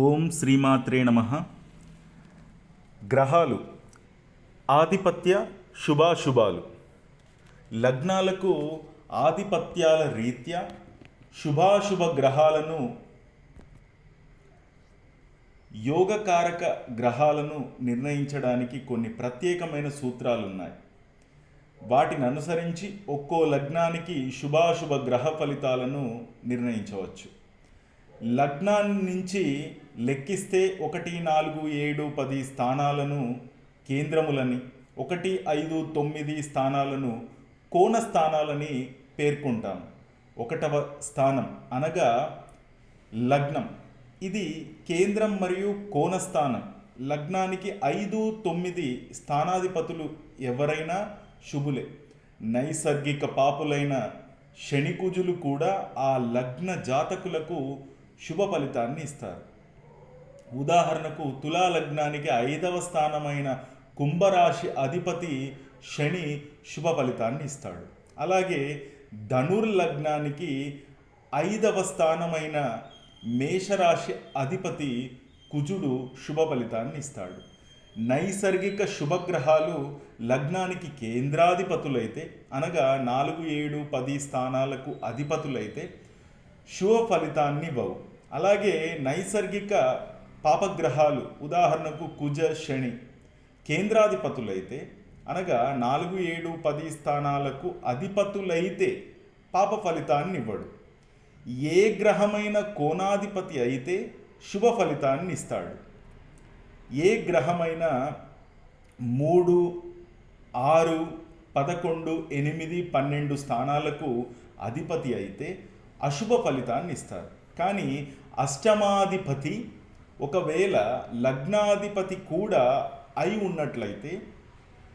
ఓం శ్రీమాత్రే నమః. గ్రహాలు ఆధిపత్య శుభాశుభాలు. లగ్నాలకు ఆధిపత్యాల రీత్యా శుభాశుభ గ్రహాలను, యోగకారక గ్రహాలను నిర్ణయించడానికి కొన్ని ప్రత్యేకమైన సూత్రాలు ఉన్నాయి. వాటిని అనుసరించి ఒక్కో లగ్నానికి శుభాశుభ గ్రహ ఫలితాలను నిర్ణయించవచ్చు. లగ్నాన్ని నుంచి లెక్కిస్తే 1, 4, 7, 10 స్థానాలను కేంద్రములని, 1, 5, 9 స్థానాలను కోణ స్థానాలని పేర్కొంటాం. 1వ స్థానం అనగా లగ్నం, ఇది కేంద్రం మరియు కోణ స్థానం. లగ్నానికి 5, 9 స్థానాధిపతులు ఎవరైనా శుభులే. నైసర్గిక పాపులైన శనికుజులు కూడా ఆ లగ్న జాతకులకు శుభ ఫలితాన్ని ఇస్తారు. ఉదాహరణకు తులా లగ్నానికి 5వ స్థానమైన కుంభరాశి అధిపతి శని శుభ ఫలితాన్ని ఇస్తాడు. అలాగే ధనుర్లగ్నానికి 5వ స్థానమైన మేషరాశి అధిపతి కుజుడు శుభ ఫలితాన్ని ఇస్తాడు. నైసర్గిక శుభగ్రహాలు లగ్నానికి కేంద్రాధిపతులైతే, అనగా 4, 7, 10 స్థానాలకు అధిపతులైతే శుభ ఫలితాన్ని ఇవ్వవు. అలాగే నైసర్గిక పాపగ్రహాలు, ఉదాహరణకు కుజ, శని కేంద్రాధిపతులైతే, అనగా 4, 7, 10 స్థానాలకు అధిపతులైతే పాప ఫలితాన్ని ఇవ్వడు. ఏ గ్రహమైన కోణాధిపతి అయితే శుభ ఫలితాన్ని ఇస్తాడు. ఏ గ్రహమైన 3, 6, 11, 8, 12 స్థానాలకు అధిపతి అయితే అశుభ ఫలితాన్ని ఇస్తారు. కానీ అష్టమాధిపతి ఒకవేళ లగ్నాధిపతి కూడా అయి ఉన్నట్లయితే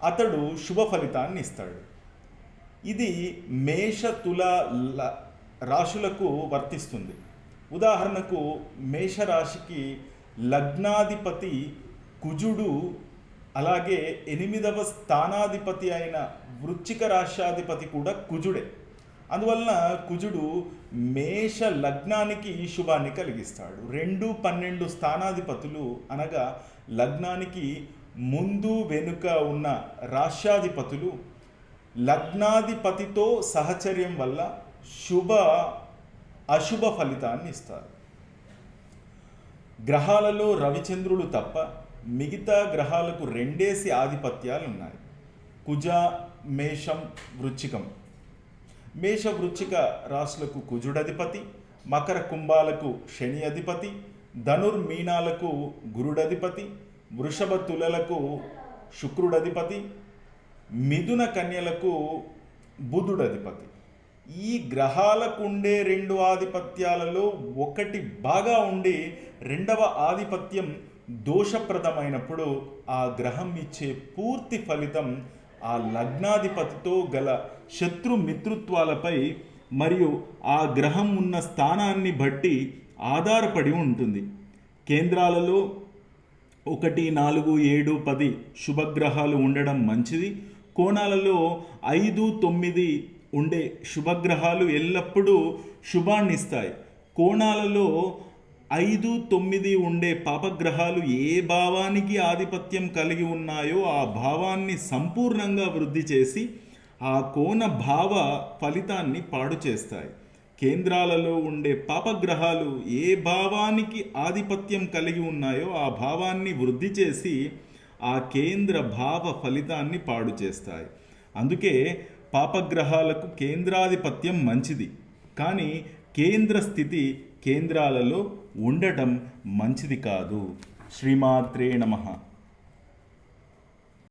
అతడు శుభ ఫలితాన్ని ఇస్తాడు. ఇది మేష, తుల రాశులకు వర్తిస్తుంది. ఉదాహరణకు మేషరాశికి లగ్నాధిపతి కుజుడు, అలాగే 8వ స్థానాధిపతి అయిన వృశ్చిక రాశ్యాధిపతి కూడా కుజుడే. అందువలన కుజుడు మేష లగ్నానికి శుభాన్ని కలిగిస్తాడు. 2, 12 స్థానాధిపతులు, అనగా లగ్నానికి ముందు వెనుక ఉన్న రాశ్యాధిపతులు లగ్నాధిపతితో సహచర్యం వల్ల అశుభ ఫలితాన్ని ఇస్తారు. గ్రహాలలో రవిచంద్రులు తప్ప మిగతా గ్రహాలకు 2 ఆధిపత్యాలు ఉన్నాయి. కుజ, మేషం, వృశ్చికం. మేష, వృశ్చిక రాశులకు కుజుడధిపతి, మకర, కుంభాలకు శని అధిపతి, ధనుర్మీనాలకు గురుడధిపతి, వృషభ, తులలకు శుక్రుడధిపతి, మిథున, కన్యలకు బుధుడధిపతి. ఈ గ్రహాలకు ఉండే 2 ఆధిపత్యాలలో ఒకటి బాగా ఉండి 2వ ఆధిపత్యం దోషప్రదమైనప్పుడు ఆ గ్రహం ఇచ్చే పూర్తి ఫలితం ఆ లగ్నాధిపతితో గల శత్రు మిత్రుత్వాలపై మరియు ఆ గ్రహం ఉన్న స్థానాన్ని బట్టి ఆధారపడి ఉంటుంది. కేంద్రాలలో 1, 4, 7, 10 శుభగ్రహాలు ఉండడం మంచిది. కోణాలలో 5, 9 ఉండే శుభగ్రహాలు ఎల్లప్పుడూ శుభాన్ని ఇస్తాయి. కోణాలలో 5, 9 ఉండే పాపగ్రహాలు ఏ భావానికి ఆధిపత్యం కలిగి ఉన్నాయో ఆ భావాన్ని సంపూర్ణంగా వృద్ధి చేసి ఆ కోణ భావ ఫలితాన్ని పాడు చేస్తాయి. కేంద్రాలలో ఉండే పాపగ్రహాలు ఏ భావానికి ఆధిపత్యం కలిగి ఉన్నాయో ఆ భావాన్ని వృద్ధి చేసి ఆ కేంద్ర భావ ఫలితాన్ని పాడు చేస్తాయి. అందుకే పాపగ్రహాలకు కేంద్రాధిపత్యం మంచిది, కానీ కేంద్ర స్థితి కేంద్రాలలో ఉండటం మంచిది కాదు. శ్రీమాత్రే నమః.